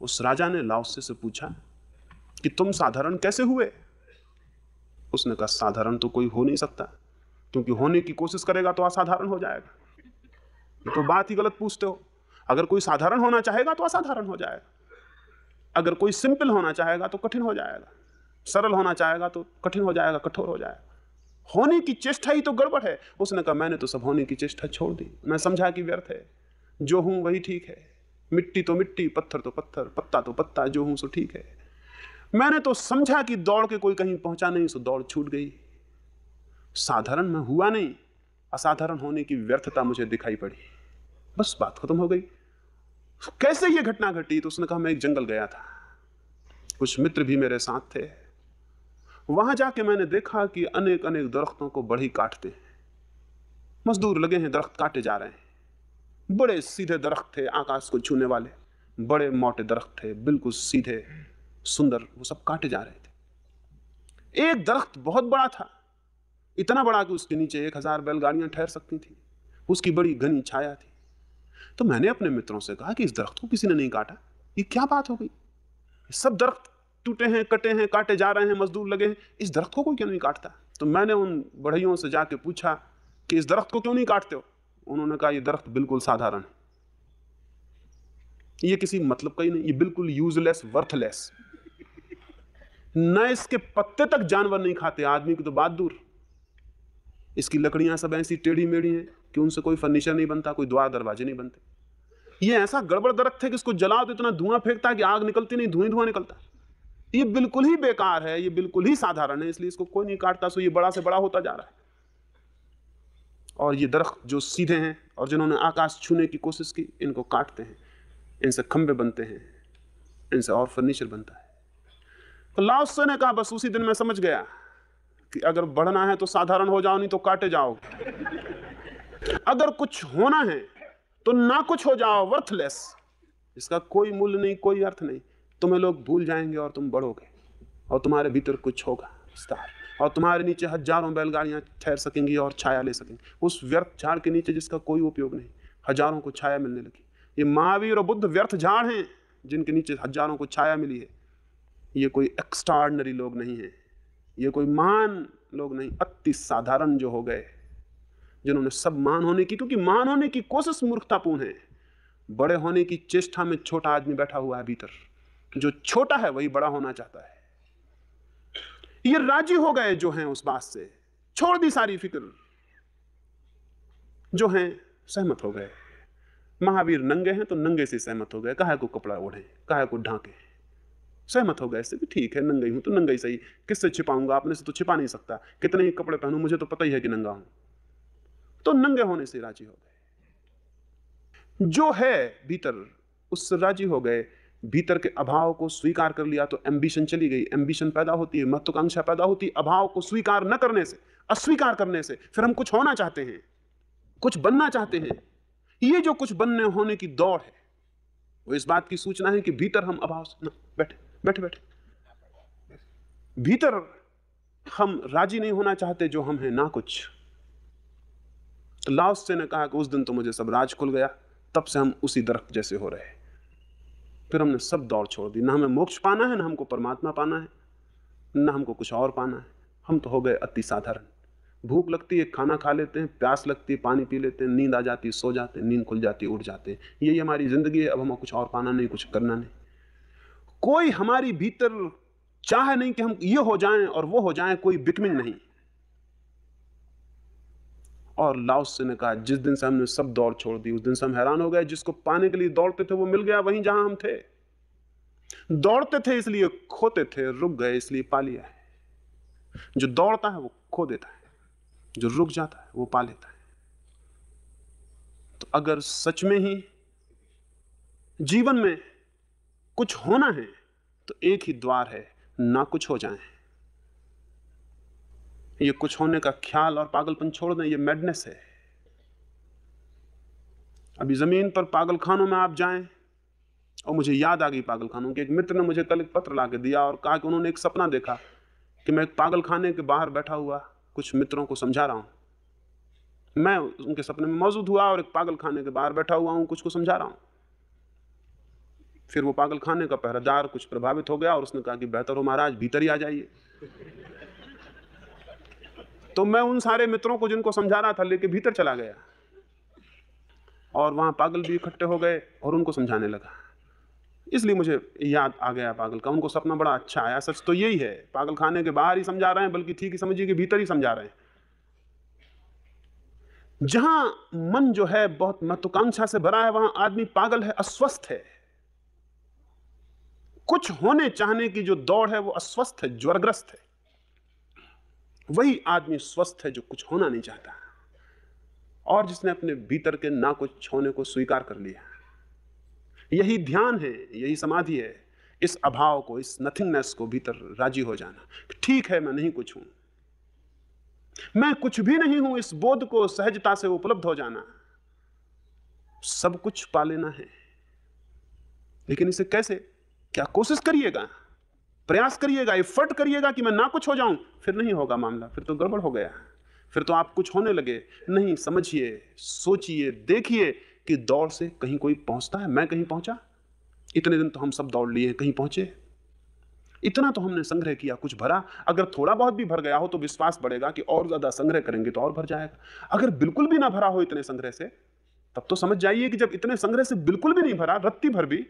उस राजा ने लाओ से पूछा कि तुम साधारण कैसे हुए? उसने कहा साधारण तो कोई हो नहीं सकता, क्योंकि होने की कोशिश करेगा तो असाधारण हो जाएगा। ये तो बात ही गलत पूछते हो। अगर कोई साधारण होना चाहेगा तो असाधारण हो जाएगा, अगर कोई सिंपल होना चाहेगा तो कठिन हो जाएगा, सरल होना चाहेगा तो कठिन हो जाएगा, कठोर हो जाएगा। होने की चेष्टा ही तो गड़बड़ है। उसने कहा मैंने तो सब होने की चेष्टा छोड़ दी, मैं समझा कि व्यर्थ है, जो हूं वही ठीक है, मिट्टी तो मिट्टी, पत्थर तो पत्थर, पत्ता तो पत्ता, जो हूं सो ठीक है। मैंने तो समझा कि दौड़ के कोई कहीं पहुंचा नहीं, सो दौड़ छूट गई। साधारण मैं हुआ नहीं, असाधारण होने की व्यर्थता मुझे दिखाई पड़ी, बस बात खत्म हो गई। कैसे ये घटना घटी? तो उसने कहा मैं एक जंगल गया था, कुछ मित्र भी मेरे साथ थे। वहां जाके मैंने देखा कि अनेक अनेक दरख्तों को बढ़ी काटते हैं, मजदूर लगे हैं, दरख्त काटे जा रहे हैं। बड़े सीधे दरख्त थे, आकाश को छूने वाले, बड़े मोटे दरख्त थे, बिल्कुल सीधे सुंदर, वो सब काटे जा रहे थे। एक दरख्त बहुत बड़ा था, इतना बड़ा कि उसके नीचे 1000 बैलगाड़ियां ठहर सकती थी, उसकी बड़ी घनी छाया थी। तो मैंने अपने मित्रों से कहा कि इस दरख्त को किसी ने नहीं काटा, ये क्या बात हो गई? सब दरख्त टूटे हैं, कटे हैं, काटे जा रहे हैं, मजदूर लगे हैं, इस दरख्त को कोई क्यों नहीं काटता? तो मैंने उन बढ़इयों से जाके पूछा कि इस दरख्त को क्यों नहीं काटते हो? उन्होंने कहा ये दरख्त बिल्कुल साधारण है, ये किसी मतलब का ही नहीं, ये बिल्कुल यूजलेस, वर्थलेस, न इसके पत्ते तक जानवर नहीं खाते, आदमी की तो बात दूर। इसकी लकड़ियां सब ऐसी टेढ़ी मेढ़ी हैं कि उनसे कोई फर्नीचर नहीं बनता, कोई द्वार दरवाजे नहीं बनते। ये ऐसा गड़बड़ दरख्त है कि इसको जलाओ तो इतना धुआं फेंकता है कि आग निकलती नहीं, धुआं धुआं निकलता है। ये बिल्कुल ही बेकार है, ये बिल्कुल ही साधारण है, इसलिए इसको कोई नहीं काटता, सो ये बड़ा से बड़ा होता जा रहा है। और ये दरख्त जो सीधे हैं और जिन्होंने आकाश छूने की कोशिश की, इनको काटते हैं, इनसे खंबे बनते हैं, इनसे और फर्नीचर बनता है। तो लाओ त्से ने कहा बस उसी दिन मैं समझ गया कि अगर बढ़ना है तो साधारण हो जाओ, नहीं तो काटे जाओगे। अगर कुछ होना है तो ना कुछ हो जाओ, वर्थलेस, इसका कोई मूल्य नहीं, कोई अर्थ नहीं। तुम्हें लोग भूल जाएंगे और तुम बढ़ोगे, और तुम्हारे भीतर कुछ होगा विस्तार, और तुम्हारे नीचे हजारों बैलगाड़ियां ठहर सकेंगी और छाया ले सकेंगी। उस व्यर्थ झाड़ के नीचे जिसका कोई उपयोग नहीं, हजारों को छाया मिलने लगी। ये महावीर और बुद्ध व्यर्थ झाड़ हैं जिनके नीचे हजारों को छाया मिली है। ये कोई एक्स्ट्राऑर्डिनरी लोग नहीं है, ये कोई महान लोग नहीं, अति साधारण जो हो गए, जिन्होंने सब महान होने की, क्योंकि महान होने की कोशिश मूर्खतापूर्ण है। बड़े होने की चेष्टा में छोटा आदमी बैठा हुआ है भीतर, जो छोटा है वही बड़ा होना चाहता है। ये राजी हो गए जो हैं उस बात से, छोड़ दी सारी फिक्र, जो हैं सहमत हो गए। महावीर नंगे हैं तो नंगे से सहमत हो गए, काहे को कपड़ा ओढ़े, काहे को ढांके, सहमत हो गए इससे भी ठीक है, नंगा ही हूं तो नंगा ही सही, किससे छिपाऊंगा, अपने से तो छिपा नहीं सकता, कितने ही कपड़े पहनूं मुझे तो पता ही है कि नंगा हूं। तो नंगे होने से राजी हो गए, जो है भीतर उससे राजी हो गए। भीतर के अभाव को स्वीकार कर लिया तो एम्बिशन चली गई, एम्बिशन पैदा होती है, महत्वाकांक्षा पैदा होती है। अभाव को स्वीकार न करने से, अस्वीकार करने से फिर हम कुछ होना चाहते हैं, कुछ बनना चाहते हैं। ये जो कुछ बनने होने की दौड़ है, वो इस बात की सूचना है कि भीतर हम अभाव से बैठे बैठे बैठे भीतर हम राजी नहीं होना चाहते जो हम हैं, ना कुछ। तो लाओ त्से ने कहा कि उस दिन तो मुझे सब राज खुल गया, तब से हम उसी दरख्त जैसे हो रहे। फिर हमने सब दौड़ छोड़ दी, ना हमें मोक्ष पाना है, ना हमको परमात्मा पाना है, ना हमको कुछ और पाना है। हम तो हो गए अति साधारण। भूख लगती है खाना खा लेते हैं, प्यास लगती है पानी पी लेते हैं, नींद आ जाती है सो जाते हैं, नींद खुल जाती है उठ जाते हैं। यही हमारी जिंदगी है। अब हमें कुछ और पाना नहीं, कुछ करना नहीं। कोई हमारी भीतर चाह नहीं कि हम ये हो जाएं और वो हो जाएं, कोई बिकमिंग नहीं। और लाओ त्से ने कहा जिस दिन से हमने सब दौड़ छोड़ दी, उस दिन से हम हैरान हो गए। जिसको पाने के लिए दौड़ते थे वो मिल गया वहीं जहां हम थे। दौड़ते थे इसलिए खोते थे, रुक गए इसलिए पा लिया है। जो दौड़ता है वो खो देता है, जो रुक जाता है वो पा लेता है। तो अगर सच में ही जीवन में कुछ होना है तो एक ही द्वार है, ना कुछ हो जाए। ये कुछ होने का ख्याल और पागलपन छोड़ दें, ये मैडनेस है। अभी जमीन पर पागलखानों में आप जाएं, और मुझे याद आ गई पागलखानों की। एक मित्र ने मुझे कल एक पत्र ला के दिया और कहा कि उन्होंने एक सपना देखा कि मैं एक पागलखाने के बाहर बैठा हुआ कुछ मित्रों को समझा रहा हूं। मैं उनके सपने में मौजूद हुआ और एक पागलखाने के बाहर बैठा हुआ हूं, कुछ को समझा रहा हूं। फिर वो पागल खाने का पहरेदार कुछ प्रभावित हो गया और उसने कहा कि बेहतर हो महाराज भीतर ही आ जाइए। तो मैं उन सारे मित्रों को जिनको समझा रहा था लेके भीतर चला गया और वहां पागल भी इकट्ठे हो गए और उनको समझाने लगा। इसलिए मुझे याद आ गया पागल का। उनको सपना बड़ा अच्छा आया। सच तो यही है, पागल खाने के बाहर ही समझा रहे हैं, बल्कि ठीक ही समझिए कि भीतर ही समझा रहे हैं। जहां मन जो है बहुत महत्वाकांक्षा से भरा है, वहां आदमी पागल है, अस्वस्थ है। कुछ होने चाहने की जो दौड़ है वो अस्वस्थ है, ज्वरग्रस्त है। वही आदमी स्वस्थ है जो कुछ होना नहीं चाहता और जिसने अपने भीतर के ना कुछ होने को स्वीकार कर लिया। यही ध्यान है, यही समाधि है, इस अभाव को, इस नथिंगनेस को भीतर राजी हो जाना। ठीक है, मैं नहीं कुछ हूं, मैं कुछ भी नहीं हूं, इस बोध को सहजता से उपलब्ध हो जाना। सब कुछ पा लेना है, लेकिन इसे कैसे? क्या कोशिश करिएगा, प्रयास करिएगा, एफर्ट करिएगा कि मैं ना कुछ हो जाऊं, फिर नहीं होगा मामला, फिर तो गड़बड़ हो गया। फिर तो आप कुछ होने लगे। नहीं, समझिए, सोचिए, देखिए कि दौड़ से कहीं कोई पहुंचता है। मैं कहीं पहुंचा? इतने दिन तो हम सब दौड़ लिए, कहीं पहुंचे? इतना तो हमने संग्रह किया, कुछ भरा? अगर थोड़ा बहुत भी भर गया हो तो विश्वास बढ़ेगा कि और ज्यादा संग्रह करेंगे तो और भर जाएगा। अगर बिल्कुल भी ना भरा हो इतने संग्रह से, तब तो समझ जाइए कि जब इतने संग्रह से बिल्कुल भी नहीं भरा, रत्ती भर भी,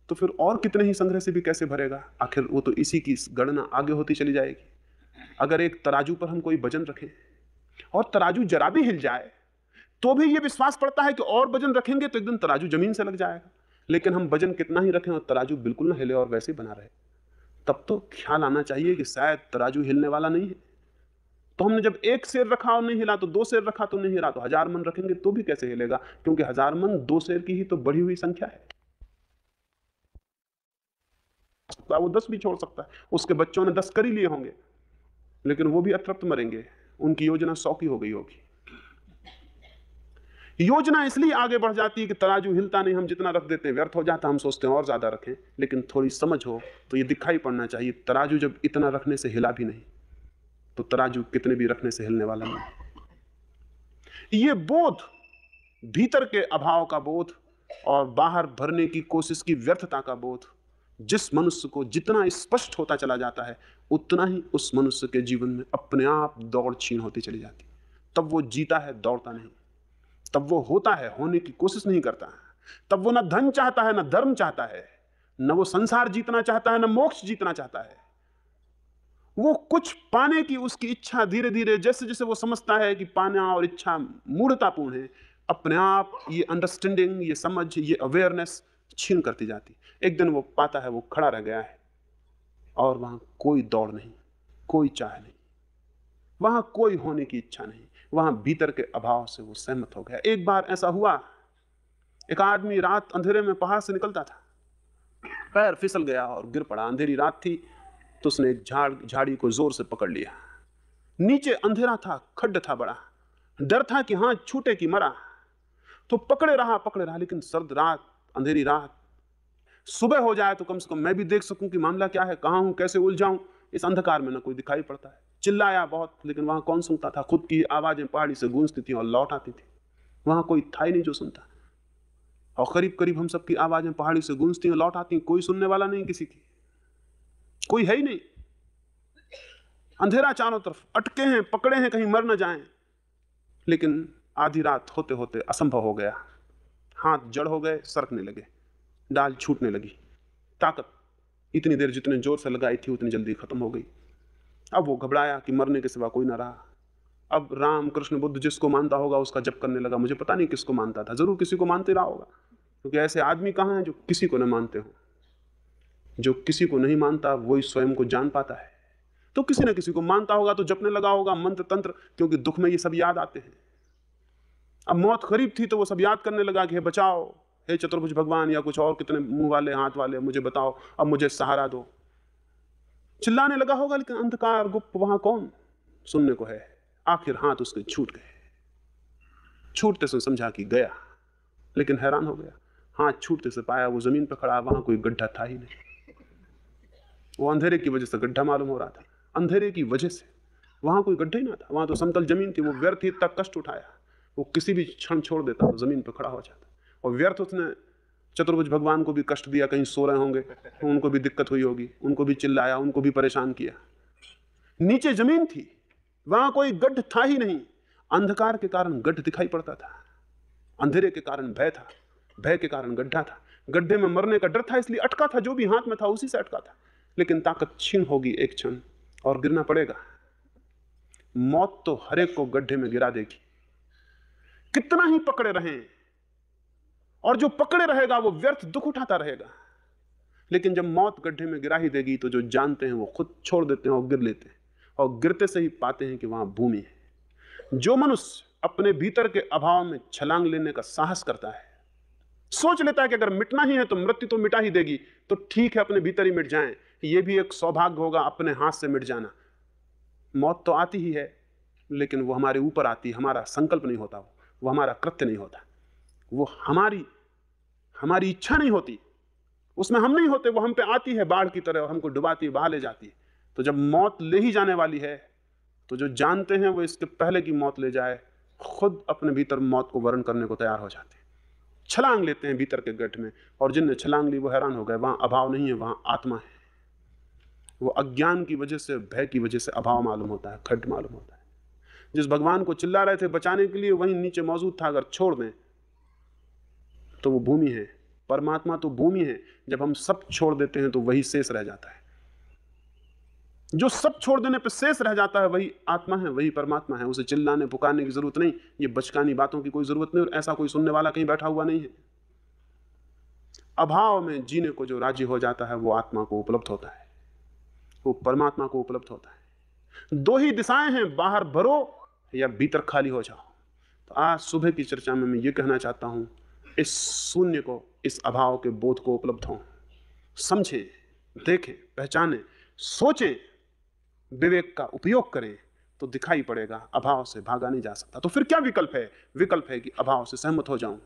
तो फिर और कितने ही संग्रह से भी कैसे भरेगा? आखिर वो तो इसी की गणना आगे होती चली जाएगी। अगर एक तराजू पर हम कोई वजन रखें और तराजू जरा भी हिल जाए तो भी ये विश्वास पड़ता है कि और वजन रखेंगे तो एक दिन तराजू जमीन से लग जाएगा। लेकिन हम वजन कितना ही रखें और तराजू बिल्कुल ना हिले और वैसे बना रहे, तब तो ख्याल आना चाहिए कि शायद तराजू हिलने वाला नहीं है। तो हमने जब एक सेर रखा और नहीं हिला, तो 2 सेर रखा तो नहीं हिला, तो 1000 मन रखेंगे तो भी कैसे हिलेगा? क्योंकि 1000 मन 2 सेर की ही तो बढ़ी हुई संख्या है। वो 10 भी छोड़ सकता है, उसके बच्चों ने 10 कर ही लिए होंगे, लेकिन वो भी अतृप्त मरेंगे। उनकी योजना 100 की हो गई होगी। योजना इसलिए आगे बढ़ जाती है कि तराजू हिलता नहीं, हम जितना रख देते हैं व्यर्थ हो जाता, हम सोचते हैं और ज्यादा रखें। लेकिन थोड़ी समझ हो तो ये दिखाई पड़ना चाहिए, तराजू जब इतना रखने से हिला भी नहीं, तो तराजू कितने भी रखने से हिलने वाला नहीं। ये बोध, भीतर के अभाव का बोध और बाहर भरने की कोशिश की व्यर्थता का बोध, जिस मनुष्य को जितना स्पष्ट होता चला जाता है, उतना ही उस मनुष्य के जीवन में अपने आप दौड़ छीन होती चली जाती। तब वो जीता है, दौड़ता नहीं। तब वो होता है, होने की कोशिश नहीं करता। तब वो ना धन चाहता है, ना धर्म चाहता है, न वो संसार जीतना चाहता है, न मोक्ष जीतना चाहता है। वो कुछ पाने की उसकी इच्छा धीरे धीरे, जैसे जैसे वो समझता है कि पाना और इच्छा मूढ़तापूर्ण है, अपने आप ये अंडरस्टैंडिंग, ये समझ, ये अवेयरनेस छीन करती जाती। एक दिन वो पाता है वो खड़ा रह गया है और वहां कोई दौड़ नहीं, कोई चाह नहीं, वहां कोई होने की इच्छा नहीं, वहां भीतर के अभाव से वो सहमत हो गया। एक बार ऐसा हुआ, एक आदमी रात अंधेरे में पहाड़ से निकलता था, पैर फिसल गया और गिर पड़ा। अंधेरी रात थी तो उसने एक झाड़ी को जोर से पकड़ लिया। नीचे अंधेरा था, खड्ड था बड़ा, डर था कि हाथ छूटे कि मरा। तो पकड़े रहा, लेकिन सर्द रात, अंधेरी रात, सुबह हो जाए तो कम से कम मैं भी देख सकूं कि मामला क्या है, कहां हूं, कैसे उलझाऊं। इस अंधकार में ना कोई दिखाई पड़ता है। चिल्लाया बहुत, लेकिन वहां कौन सुनता था? खुद की आवाजें पहाड़ी से गूंजती थी और लौट आती थी, वहां कोई था ही नहीं जो सुनता। और करीब करीब हम सबकी आवाजें पहाड़ी से गूंजती और लौट आती, कोई सुनने वाला नहीं, किसी की कोई है ही नहीं। अंधेरा चारों तरफ, अटके हैं, पकड़े हैं, कहीं मर न जाएं। लेकिन आधी रात होते होते असंभव हो गया, हाथ जड़ हो गए, सरकने लगे, डाल छूटने लगी, ताकत इतनी देर जितने जोर से लगाई थी उतनी जल्दी खत्म हो गई। अब वो घबराया कि मरने के सिवा कोई ना रहा। अब राम कृष्ण बुद्ध जिसको मानता होगा उसका जप करने लगा। मुझे पता नहीं किसको मानता था, जरूर किसी को मानते रहा होगा, क्योंकि ऐसे आदमी कहां हैं जो किसी को न मानते हो। जो किसी को नहीं मानता वही स्वयं को जान पाता है। तो किसी न किसी को मानता होगा तो जपने लगा होगा मंत्र तंत्र, क्योंकि दुख में ये सब याद आते हैं। अब मौत करीब थी तो वो सब याद करने लगा कि हे बचाओ, हे चतुर्भुज भगवान, या कुछ और कितने मुंह वाले हाथ वाले, मुझे बताओ, अब मुझे सहारा दो। चिल्लाने लगा होगा, लेकिन अंधकार गुप्त, वहां कौन सुनने को है। आखिर हाथ उसके छूट गए। छूटते से समझा कि गया, लेकिन हैरान हो गया, हाथ छूटते से पाया वो जमीन पर खड़ा, वहां कोई गड्ढा था ही नहीं। वो अंधेरे की वजह से गड्ढा मालूम हो रहा था, अंधेरे की वजह से वहां कोई गड्ढा ही ना था, वहां तो समतल जमीन थी। वो व्यर्थ ही इतना कष्ट उठाया, वो किसी भी क्षण छोड़ देता तो जमीन पर खड़ा हो जाता। और व्यर्थ उसने चतुर्भुज भगवान को भी कष्ट दिया, कहीं सो रहे होंगे तो उनको भी दिक्कत हुई होगी, उनको भी चिल्लाया, उनको भी परेशान किया। नीचे जमीन थी, वहां कोई गड्ढ था ही नहीं। अंधकार के कारण गड्ढ दिखाई पड़ता था, अंधेरे के कारण भय था, भय के कारण गड्ढा था, गड्ढे में मरने का डर था, इसलिए अटका था, जो भी हाथ में था उसी से अटका था। लेकिन ताकत छीन होगी एक क्षण और गिरना पड़ेगा। मौत तो हर एक को गड्ढे में गिरा देगी, कितना ही पकड़े रहें, और जो पकड़े रहेगा वो व्यर्थ दुख उठाता रहेगा। लेकिन जब मौत गड्ढे में गिरा ही देगी तो जो जानते हैं वो खुद छोड़ देते हैं और गिर लेते हैं, और गिरते से ही पाते हैं कि वहां भूमि है। जो मनुष्य अपने भीतर के अभाव में छलांग लेने का साहस करता है, सोच लेता है कि अगर मिटना ही है तो मृत्यु तो मिटा ही देगी, तो ठीक है अपने भीतर ही मिट जाएं, ये भी एक सौभाग्य होगा अपने हाथ से मिट जाना। मौत तो आती ही है, लेकिन वो हमारे ऊपर आती है, हमारा संकल्प नहीं होता, वो हमारा कृत्य नहीं होता, वो हमारी इच्छा नहीं होती, उसमें हम नहीं होते, वो हम पे आती है बाढ़ की तरह और हमको डुबाती, बहा ले जाती है। तो जब मौत ले ही जाने वाली है तो जो जानते हैं वो इसके पहले की मौत ले जाए, खुद अपने भीतर मौत को वर्ण करने को तैयार हो जाते हैं, छलांग लेते हैं भीतर के गड्ढे में। और जिनने छलांग ली वो हैरान हो गए, वहां अभाव नहीं है, वहां आत्मा है। वो अज्ञान की वजह से, भय की वजह से अभाव मालूम होता है, खड्ड मालूम होता है। जिस भगवान को चिल्ला रहे थे बचाने के लिए वहीं नीचे मौजूद था, अगर छोड़ दें तो वो भूमि है। परमात्मा तो भूमि है, जब हम सब छोड़ देते हैं तो वही शेष रह जाता है। जो सब छोड़ देने पर शेष रह जाता है वही आत्मा है, वही परमात्मा है। उसे चिल्लाने पुकारने की जरूरत नहीं, ये बचकानी बातों की कोई जरूरत नहीं, और ऐसा कोई सुनने वाला कहीं बैठा हुआ नहीं है। अभाव में जीने को जो राजी हो जाता है वो आत्मा को उपलब्ध होता है, वो परमात्मा को उपलब्ध होता है। दो ही दिशाएं हैं, बाहर भरो या भीतर खाली हो जाओ। तो आज सुबह की चर्चा में मैं ये कहना चाहता हूं, इस शून्य को, इस अभाव के बोध को उपलब्ध हों, समझें, देखें, पहचानें, सोचें, विवेक का उपयोग करें, तो दिखाई पड़ेगा अभाव से भागा नहीं जा सकता। तो फिर क्या विकल्प है? विकल्प है कि अभाव से सहमत हो जाऊं,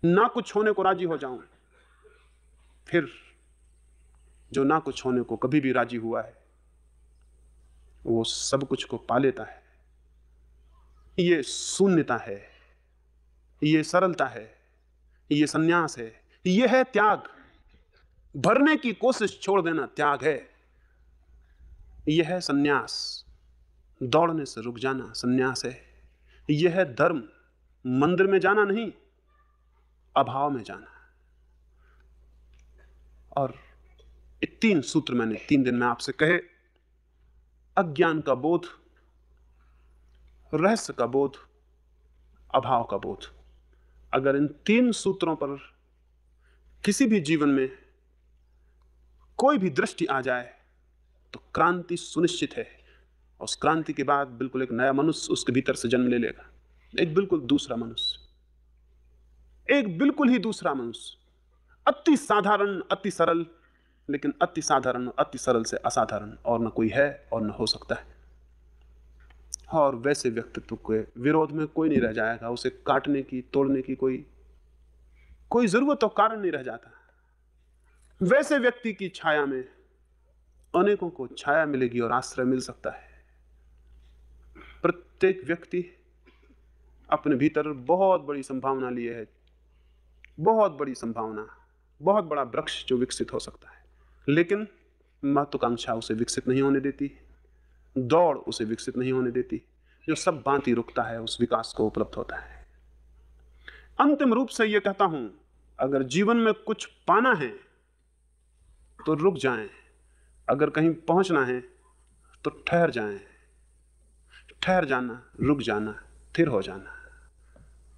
ना कुछ होने को राजी हो जाऊं। फिर जो ना कुछ होने को कभी भी राजी हुआ है वो सब कुछ को पा लेता है। ये शून्यता है, ये सरलता है, ये संन्यास है, ये है त्याग। भरने की कोशिश छोड़ देना त्याग है, यह है संन्यास। दौड़ने से रुक जाना संन्यास है। यह है धर्म, मंदिर में जाना नहीं, अभाव में जाना। और ये 3 सूत्र मैंने 3 दिन में आपसे कहे, अज्ञान का बोध, रहस्य का बोध, अभाव का बोध। अगर इन 3 सूत्रों पर किसी भी जीवन में कोई भी दृष्टि आ जाए तो क्रांति सुनिश्चित है। उस क्रांति के बाद बिल्कुल एक नया मनुष्य उसके भीतर से जन्म ले लेगा, एक बिल्कुल दूसरा मनुष्य, एक बिल्कुल ही दूसरा मनुष्य, अति साधारण, अति सरल, लेकिन अति साधारण और अति सरल से असाधारण और न कोई है और न हो सकता है। और वैसे व्यक्तित्व के विरोध में कोई नहीं रह जाएगा, उसे काटने की, तोड़ने की कोई जरूरत और कारण नहीं रह जाता। वैसे व्यक्ति की छाया में अनेकों को छाया मिलेगी और आश्रय मिल सकता है। प्रत्येक व्यक्ति अपने भीतर बहुत बड़ी संभावना लिए है, बहुत बड़ी संभावना, बहुत बड़ा वृक्ष जो विकसित हो सकता है, लेकिन महत्वाकांक्षा उसे विकसित नहीं होने देती, दौड़ उसे विकसित नहीं होने देती। जो सब भांति रुकता है उस विकास को उपलब्ध होता है। अंतिम रूप से यह कहता हूं, अगर जीवन में कुछ पाना है तो रुक जाएं, अगर कहीं पहुंचना है तो ठहर जाएं। ठहर जाना, रुक जाना, स्थिर हो जाना,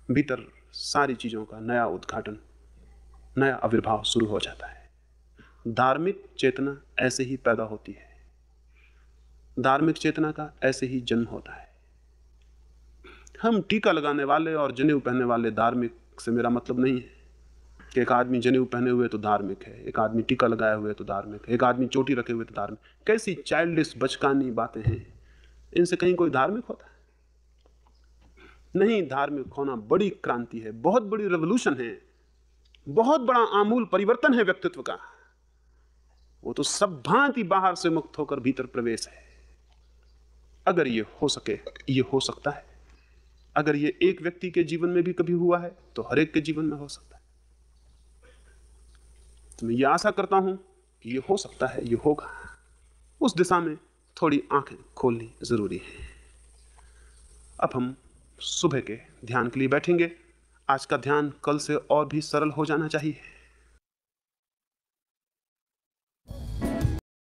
भीतर सारी चीजों का नया उद्घाटन, नया आविर्भाव शुरू हो जाता है। धार्मिक चेतना ऐसे ही पैदा होती है, धार्मिक चेतना का ऐसे ही जन्म होता है। हम टीका लगाने वाले और जनेऊ पहनने वाले धार्मिक से मेरा मतलब नहीं है कि एक आदमी जनेऊ पहने हुए तो धार्मिक है, एक आदमी टीका लगाए हुए तो धार्मिक है, एक आदमी चोटी रखे हुए तो धार्मिक। कैसी चाइल्डिश बचकानी बातें हैं, इनसे कहीं कोई धार्मिक होता है? नहीं, धार्मिक होना बड़ी क्रांति है, बहुत बड़ी रेवोल्यूशन है, बहुत बड़ा आमूल परिवर्तन है व्यक्तित्व का। वो तो सब भांति बाहर से मुक्त होकर भीतर प्रवेश है। अगर ये हो सके, ये हो सकता है। अगर ये एक व्यक्ति के जीवन में भी कभी हुआ है तो हर एक के जीवन में हो सकता है। तो मैं ये आशा करता हूं कि ये हो सकता है, ये होगा। उस दिशा में थोड़ी आंखें खोलनी जरूरी है। अब हम सुबह के ध्यान के लिए बैठेंगे। आज का ध्यान कल से और भी सरल हो जाना चाहिए।